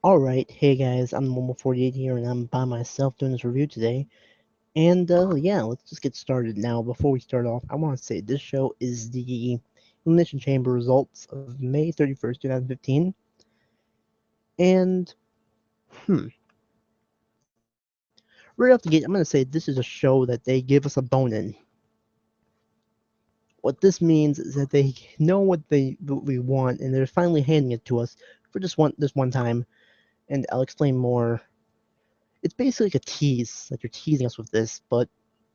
Alright, hey guys, I'm Momo48 here, and I'm by myself doing this review today. And, yeah, let's just get started now. Before we start off, I want to say this show is the Elimination Chamber results of May 31st, 2015. And, hmm, right off the gate, I'm going to say this is a show that they give us a bone in. What this means is that they know what we want, and they're finally handing it to us for this one time. And I'll explain more. It's basically like a tease, like you're teasing us with this, but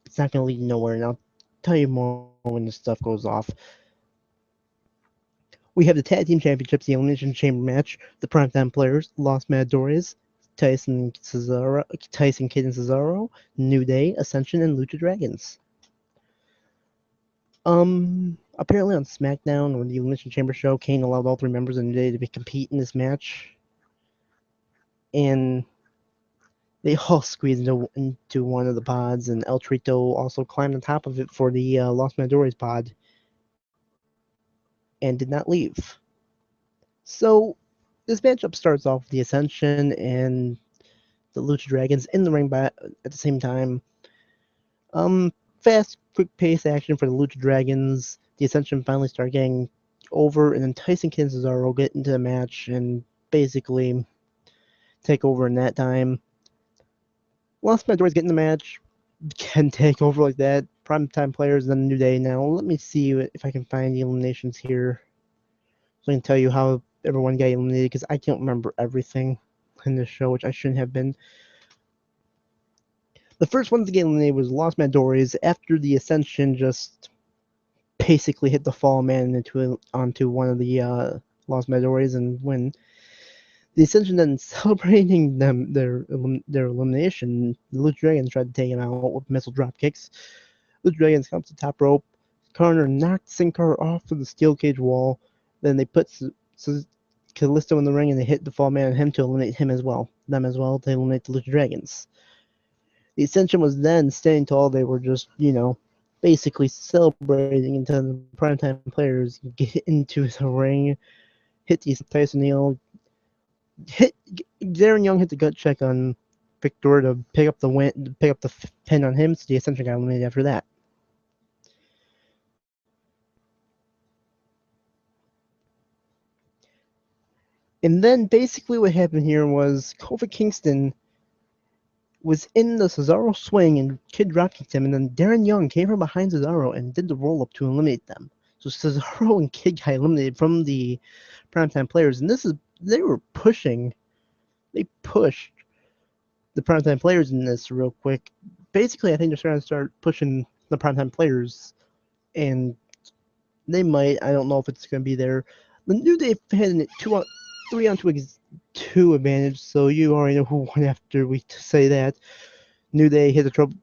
it's not going to lead nowhere, and I'll tell you more when this stuff goes off. We have the Tag Team Championships, the Elimination Chamber match. The Primetime Players, Los Matadores, Tyson Kidd and Cesaro, New Day, Ascension, and Lucha Dragons. Apparently on SmackDown or the Elimination Chamber show, Kane allowed all three members of New Day to compete in this match, and they all squeezed into one of the pods, and El Trito also climbed on top of it for the Los Matadores pod and did not leave. So this matchup starts off with the Ascension and the Lucha Dragons in the ring at the same time. Fast, quick pace action for the Lucha Dragons. The Ascension finally start getting over, and then Tyson Kidd and Cesaro get into the match and basically take over in that time. Once my doors get in the match, can take over like that. Primetime Players, then New Day. Now let me see if I can find the eliminations here, so I can tell you how everyone got eliminated, because I can't remember everything in this show, which I shouldn't have been. The first one to get eliminated was Los Matadores after the Ascension just basically hit the Fall Man onto one of the Los Matadores and win. The Ascension then celebrating their elimination. The Lucha Dragons tried to take him out with missile drop kicks. Lucha Dragons comes to the top rope. Connor knocked Sin Cara off of the steel cage wall. Then they put Callisto in the ring and they hit the Fall Man on him to eliminate them as well, to eliminate the Lucha Dragons. The Ascension was then standing tall. They were just, basically celebrating until the primetime players get into the ring, hit the Tyson Neal, hit Darren Young hit the gut check on Victor to pick up the win, pick up the pin on him. So the Ascension got eliminated after that. And then basically what happened here was Kofi Kingston was in the Cesaro swing and Kid dropkicked him, and then Darren Young came from behind Cesaro and did the roll up to eliminate them. So Cesaro and Kid got eliminated from the primetime players, and they were pushing. They pushed the primetime players in this real quick. Basically, I think they're trying to start pushing the primetime players, and they might. I don't know if it's going to be there. The New Day had a 3-on-2 advantage, so you already know who won after we say that. New Day hit the trouble.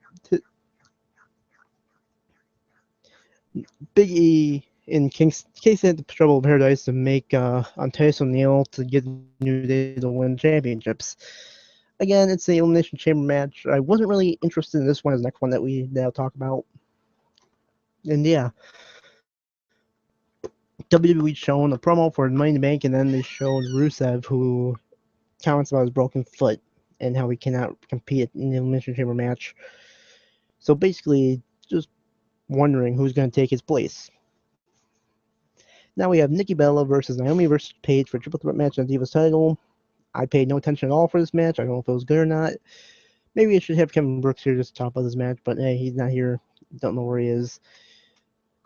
Big E in Casey had the trouble of paradise to make on Tyson O'Neil to get New Day to win championships. Again, it's the Elimination Chamber match. I wasn't really interested in this one as the next one that we now talk about. And yeah, WWE showing a promo for Money in the Bank, and then they showed Rusev, who comments about his broken foot and how he cannot compete in the Elimination Chamber match. So basically, just wondering who's going to take his place. Now we have Nikki Bella versus Naomi versus Paige for a triple threat match on Divas title. I paid no attention at all for this match. I don't know if it was good or not. Maybe I should have Kevin Brooks here just to talk about this match, but hey, he's not here. Don't know where he is.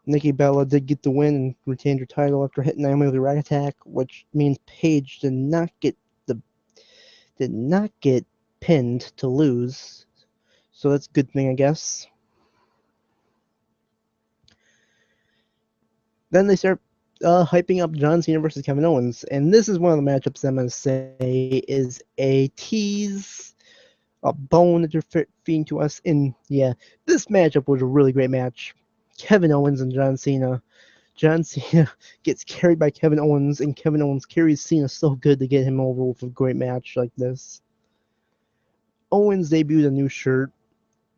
Nikki Bella did get the win and retained her title after hitting Naomi with a rack attack, which means Paige did not get pinned to lose. So that's a good thing, I guess. Then they start hyping up John Cena versus Kevin Owens, and this is one of the matchups I'm going to say is a tease, a bone that they're feeding to us. And yeah, this matchup was a really great match. Kevin Owens and John Cena. John Cena gets carried by Kevin Owens, and Kevin Owens carries Cena so good to get him over with a great match like this. Owens debuted a new shirt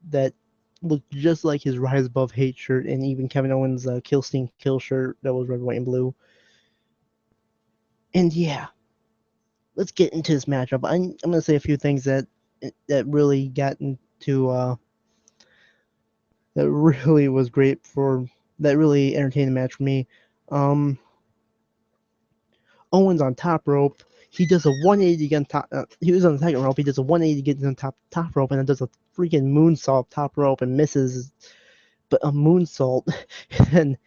that looked just like his Rise Above Hate shirt, and even Kevin Owens' Kill Steam Kill shirt that was red, white, and blue. And yeah, let's get into this matchup. I'm gonna say a few things that really got into that really was great for that really entertained the match for me. Um, Owens on top rope. He does a 180 to get on top. He was on the second rope. He does a 180 to get on top rope, and then does a freaking moonsault top rope and misses, but a moonsault, and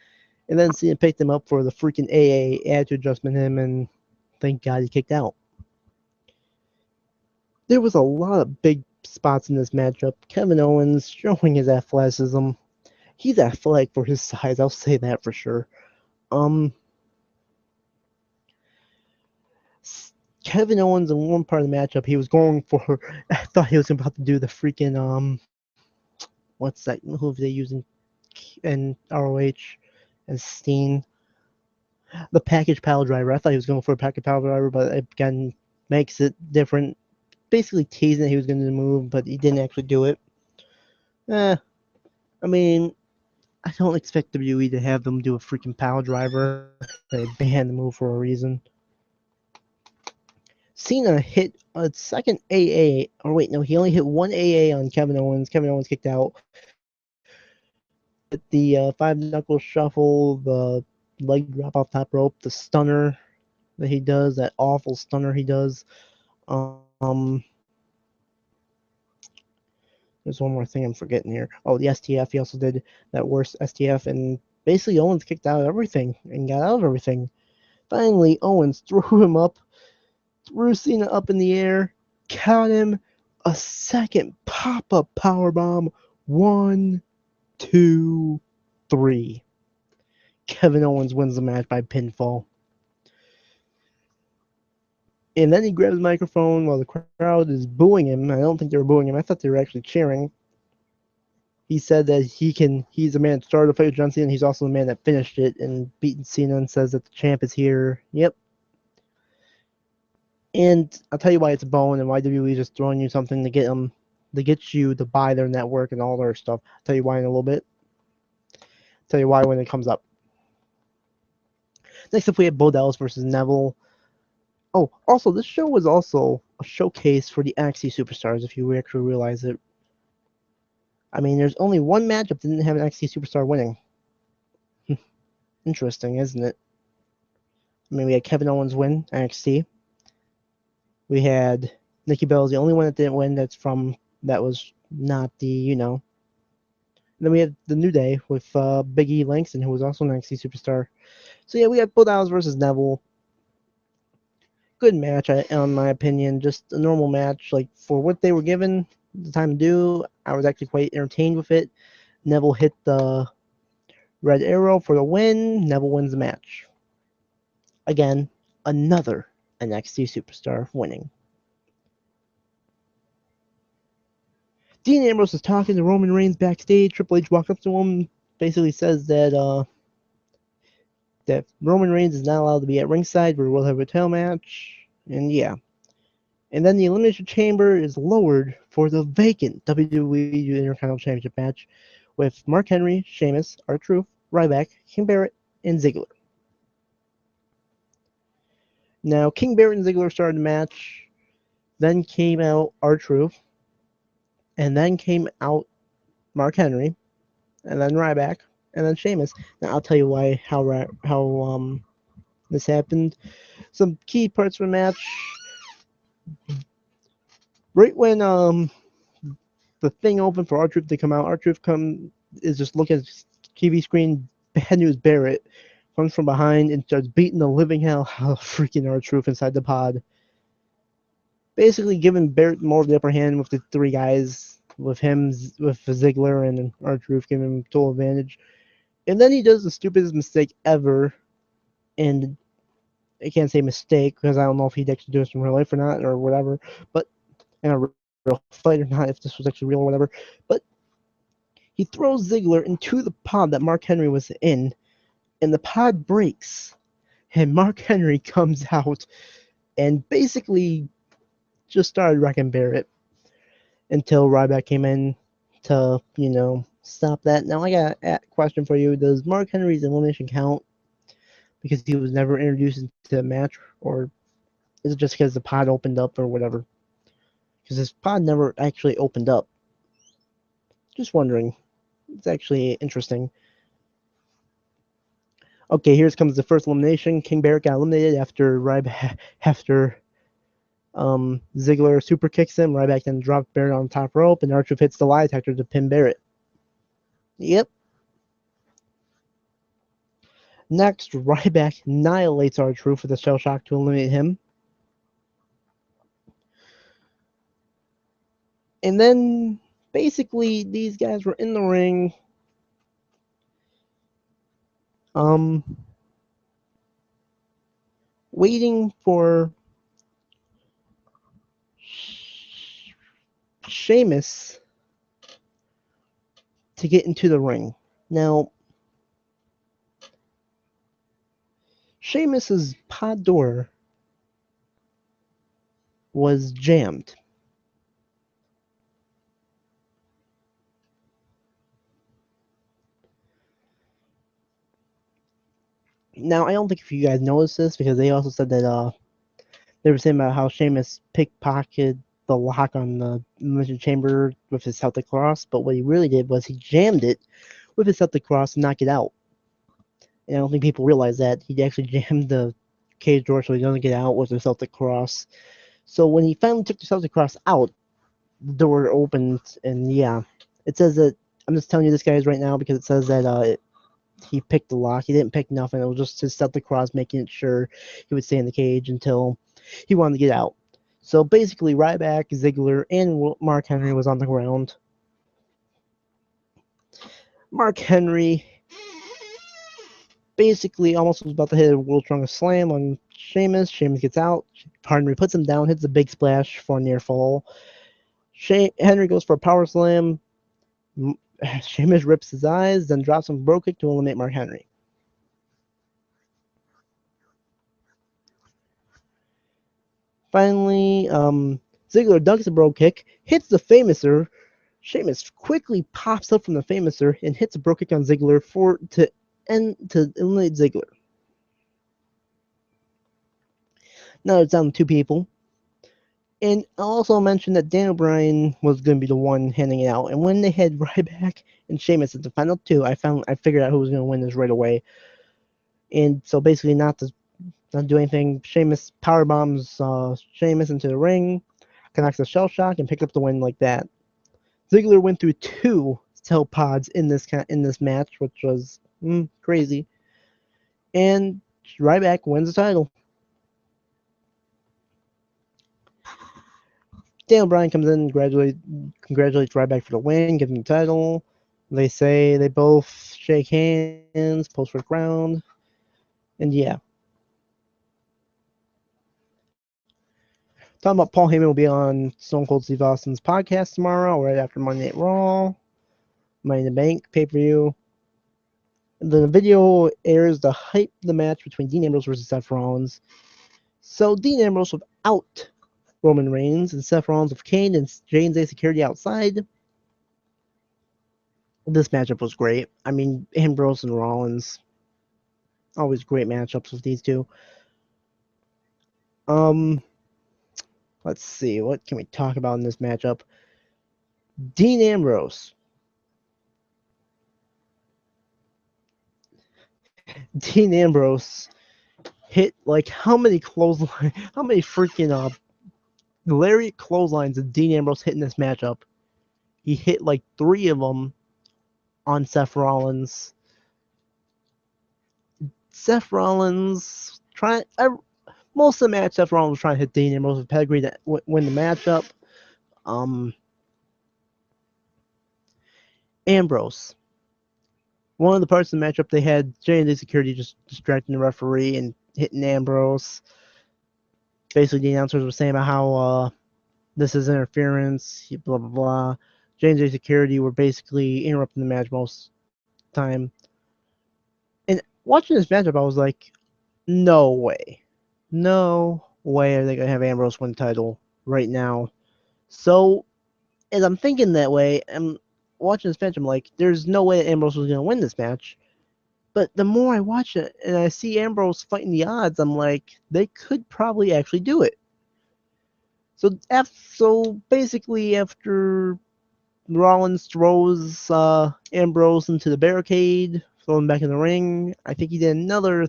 then Cena picked him up for the freaking AA attitude adjustment. Him and thank God he kicked out. There was a lot of big spots in this matchup. Kevin Owens showing his athleticism. He's athletic for his size. I'll say that for sure. Um, Kevin Owens in one part of the matchup, he was going for. I thought he was about to do the freaking what's that move they use in ROH as Steen, the package pile driver. I thought he was going for a package pile driver, but again makes it different. Basically teasing that he was going to move, but he didn't actually do it. I mean, I don't expect WWE to have them do a freaking pile driver. They banned the move for a reason. Cena hit a second AA, or wait, no, he only hit one AA on Kevin Owens. Kevin Owens kicked out. Hit the five knuckle shuffle, the leg drop off top rope, the stunner that he does, that awful stunner he does. Um, there's one more thing I'm forgetting here. Oh, the STF. He also did that worst STF, and basically Owens kicked out of everything and got out of everything. Finally, Owens threw him up, threw Cena up in the air, caught him, a second pop-up powerbomb. 1, 2, 3. Kevin Owens wins the match by pinfall. And then he grabs the microphone while the crowd is booing him. I don't think they were booing him. I thought they were actually cheering. He said that he's the man that started the fight with John Cena, and he's also the man that finished it and beaten Cena, and says that the champ is here. Yep. And I'll tell you why it's a bone and why WWE is just throwing you something to get you to buy their network and all their stuff. I'll tell you why in a little bit. I'll tell you why when it comes up. Next up, we have Bo Dallas versus Neville. Oh, also, this show was also a showcase for the NXT superstars, if you actually realize it. I mean, there's only one matchup that didn't have an NXT superstar winning. Interesting, isn't it? I mean, we had Kevin Owens win NXT. We had Nikki Bella's the only one that didn't win. That was not the. Then we had the New Day with Big E Langston, who was also an NXT superstar. So yeah, we had Bo Dallas versus Neville. Good match, in my opinion. Just a normal match. Like for what they were given the time to do, I was actually quite entertained with it. Neville hit the red arrow for the win. Neville wins the match. Again, another NXT superstar winning. Dean Ambrose is talking to Roman Reigns backstage. Triple H walks up to him, basically says that Roman Reigns is not allowed to be at ringside, but we'll have a title match. And yeah. And then the Elimination Chamber is lowered for the vacant WWE Intercontinental Championship match with Mark Henry, Sheamus, R-Truth, Ryback, King Barrett, and Ziggler. Now, King Barrett and Ziggler started the match. Then came out R-Truth. And then came out Mark Henry. And then Ryback. And then Sheamus. Now, I'll tell you how this happened. Some key parts of the match. Right when the thing opened for R-Truth to come out, R-Truth is just looking at the TV screen. Bad News Barrett comes from behind and starts beating the living hell out of freaking R-Truth inside the pod. Basically giving Barrett more of the upper hand with the three guys, with Ziggler and R-Truth giving him total advantage. And then he does the stupidest mistake ever, and I can't say mistake because I don't know if he'd actually do this in real life or not or whatever, but in a real fight or not, if this was actually real or whatever. But he throws Ziggler into the pod that Mark Henry was in, and the pod breaks, and Mark Henry comes out and basically just started wrecking Barrett until Ryback came in to, stop that. Now I got a question for you. Does Mark Henry's elimination count because he was never introduced into a match, or Is it just because the pod opened up or whatever? Because this pod never actually opened up. Just wondering. It's actually interesting. Okay, here comes the first elimination. King Barrett got eliminated after Ziggler super kicks him. Ryback then drops Barrett on the top rope, and R-Truth hits the lie detector to pin Barrett. Yep. Next, Ryback annihilates R-Truth with a shell shock to eliminate him. And then, basically, these guys were in the ring. Waiting for Sheamus to get into the ring. Now, Sheamus's pod door was jammed. Now, I don't think if you guys noticed this because they also said that they were saying about how Sheamus pickpocketed the lock on the Elimination Chamber with his Celtic Cross, but what he really did was he jammed it with his Celtic Cross and knocked it out. And I don't think people realize that he actually jammed the cage door so he doesn't get out with the Celtic Cross. So when he finally took the Celtic Cross out, the door opened, and yeah, it says that I'm just telling you this guys right now because it says that he picked the lock. He didn't pick nothing. It was just his Celtic Cross making sure he would stay in the cage until he wanted to get out. So basically, Ryback, Ziggler, and Mark Henry was on the ground. Mark Henry basically almost was about to hit a World Strongest Slam on Sheamus. Sheamus gets out. Henry puts him down, hits a big splash for a near fall. Henry goes for a power slam. Sheamus rips his eyes, then drops him bro kick to eliminate Mark Henry. Finally, Ziggler dunks a bro kick, hits the Famouser. Sheamus quickly pops up from the Famouser and hits a bro kick on Ziggler to eliminate Ziggler. Now it's down to two people. And I'll also mention that Daniel Bryan was going to be the one handing it out. And when they had Ryback and Sheamus at the final two, I figured out who was going to win this right away. And so basically, not do anything. Sheamus power bombs Sheamus into the ring, connects a shell shock, and picked up the win like that. Ziggler went through two cell pods in this match, which was crazy. And Ryback wins the title. Daniel Bryan comes in, congratulates Ryback for the win, gives him the title. They say they both shake hands, pose for the crown, and yeah. Talking about Paul Heyman will be on Stone Cold Steve Austin's podcast tomorrow, right after Monday Night Raw, Money in the Bank pay-per-view. The video airs to hype the match between Dean Ambrose versus Seth Rollins. So Dean Ambrose without Roman Reigns and Seth Rollins with Kane and James A. Security outside. This matchup was great. I mean, Ambrose and Rollins, always great matchups with these two. Let's see, what can we talk about in this matchup? Dean Ambrose. Dean Ambrose hit like how many freaking lariat clotheslines did Dean Ambrose hit in this matchup? He hit like 3 of them on Seth Rollins. Seth Rollins most of the match. Seth Rollins was trying to hit Dean Ambrose with pedigree to win the matchup. Ambrose. One of the parts of the matchup, they had J&J Security just distracting the referee and hitting Ambrose. Basically, the announcers were saying about how this is interference, blah, blah, blah. J&J Security were basically interrupting the match most of the time. And watching this matchup, I was like, no way. No way are they going to have Ambrose win the title right now. So, as I'm thinking that way, I'm watching this match, I'm like, there's no way Ambrose was going to win this match. But the more I watch it and I see Ambrose fighting the odds, I'm like, they could probably actually do it. So basically, after Rollins throws Ambrose into the barricade, throw him back in the ring, I think he did another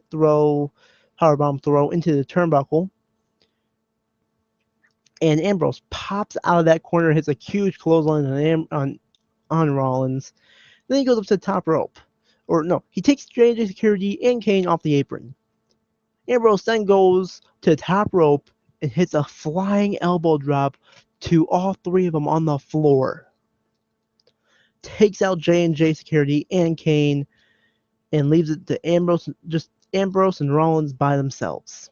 powerbomb throw into the turnbuckle, and Ambrose pops out of that corner, hits a huge clothesline on Rollins. Then he goes up to the top rope. Or no, he takes J&J Security and Kane off the apron. Ambrose then goes to the top rope and hits a flying elbow drop to all three of them on the floor. Takes out J&J Security and Kane and leaves it to Ambrose and Rollins by themselves.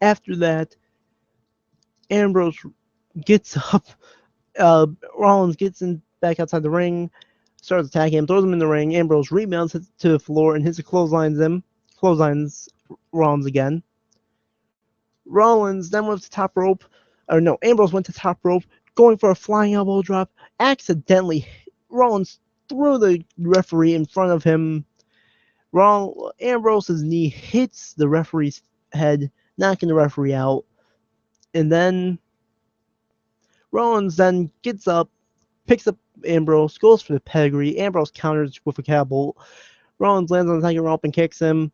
After that, Ambrose gets up. Rollins gets back outside the ring, starts attacking him, throws him in the ring. Ambrose rebounds to the floor and hits a clotheslines Rollins again. Rollins then went to top rope, or no, Ambrose went to top rope, going for a flying elbow drop. Accidentally, Rollins threw the referee in front of him. Ambrose's knee hits the referee's head, knocking the referee out. And then Rollins then gets up, picks up Ambrose, goes for the pedigree. Ambrose counters with a cowboy. Rollins lands on the second rope and kicks him.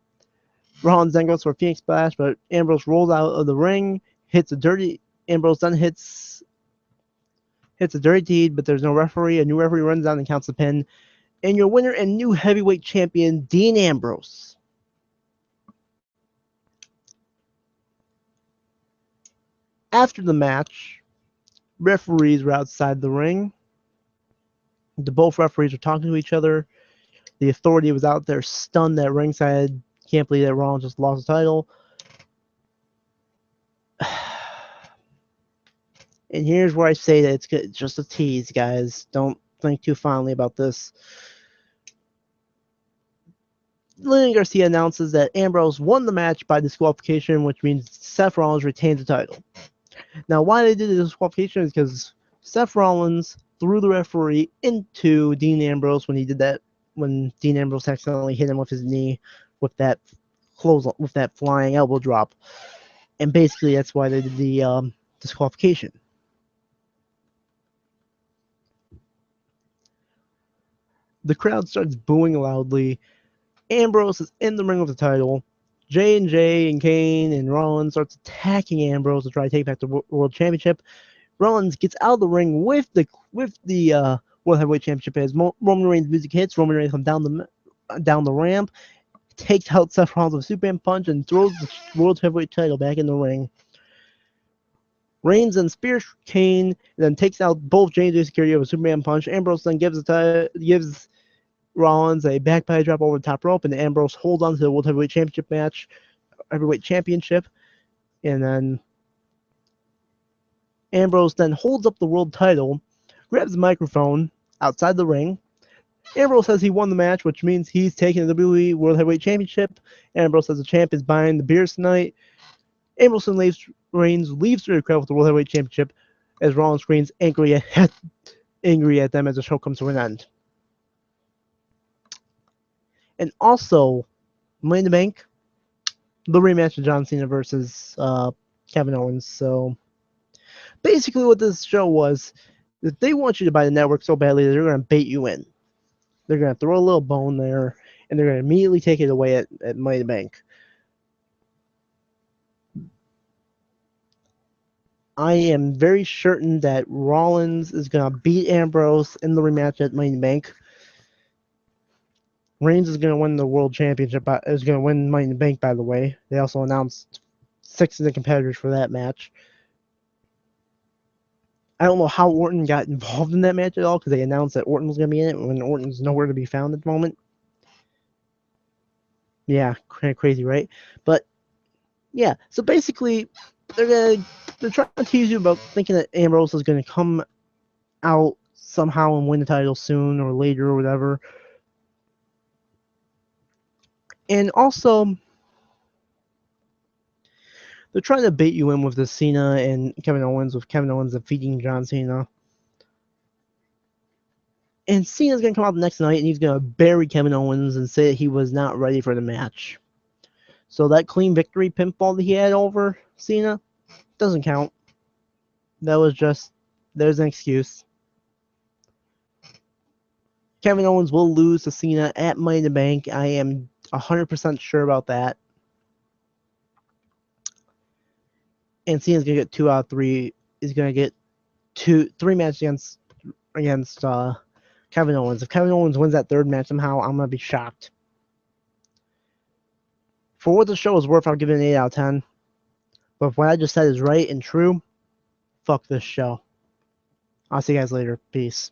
Rollins then goes for a Phoenix Splash, but Ambrose rolls out of the ring, Ambrose then hits a dirty deed, but there's no referee. A new referee runs down and counts the pin. And your winner and new heavyweight champion, Dean Ambrose. After the match, referees were outside the ring. Both referees were talking to each other. The Authority was out there stunned at ringside. Can't believe that Rollins just lost the title. And here's where I say that it's just a tease, guys. Don't think too fondly about this. Lillian Garcia announces that Ambrose won the match by disqualification, which means Seth Rollins retains the title. Now, why they did the disqualification is because Seth Rollins threw the referee into Dean Ambrose when he did that, when Dean Ambrose accidentally hit him with his knee with that flying elbow drop. And basically, that's why they did the disqualification. The crowd starts booing loudly. Ambrose is in the ring with the title. J&J and Kane and Rollins starts attacking Ambrose to try to take back the World Championship. Rollins gets out of the ring with the World Heavyweight Championship as Roman Reigns' music hits. Roman Reigns comes down the ramp, takes out Seth Rollins with a Superman punch, and throws the World Heavyweight title back in the ring. Reigns then spears Kane, and then takes out both J&J Security with a Superman punch. Ambrose then gives Rollins a back pile drop over the top rope, and Ambrose holds on to the World Heavyweight Championship, and then Ambrose then holds up the world title, grabs the microphone outside the ring. Ambrose says he won the match, which means he's taking the WWE World Heavyweight Championship. Ambrose says the champ is buying the beers tonight. Ambrose and Reigns leaves through the crowd with the World Heavyweight Championship as Rollins screams angry at them as the show comes to an end. And also, Money in the Bank, the rematch of John Cena versus Kevin Owens. So basically what this show was, that they want you to buy the network so badly that they're going to bait you in. They're going to throw a little bone there, and they're going to immediately take it away at Money in the Bank. I am very certain that Rollins is going to beat Ambrose in the rematch at Money in the Bank. Reigns is going to win the World Championship. Is going to win Money in the Bank, by the way. They also announced 6 of the competitors for that match. I don't know how Orton got involved in that match at all, because they announced that Orton was going to be in it when Orton's nowhere to be found at the moment. Yeah, kind of crazy, right? But yeah, so basically, they're trying to tease you about thinking that Ambrose is going to come out somehow and win the title soon or later or whatever. And also, they're trying to bait you in with the Cena and Kevin Owens, with Kevin Owens defeating John Cena. And Cena's gonna come out the next night and he's gonna bury Kevin Owens and say that he was not ready for the match. So that clean victory pinfall that he had over Cena doesn't count. That was just, there's an excuse. Kevin Owens will lose to Cena at Money in the Bank. I am 100% sure about that. And Cena's gonna get 2 out of 3. He's gonna get 3 matches against Kevin Owens. If Kevin Owens wins that third match somehow, I'm gonna be shocked. For what the show is worth, I'll give it an 8 out of 10. But if what I just said is right and true, fuck this show. I'll see you guys later. Peace.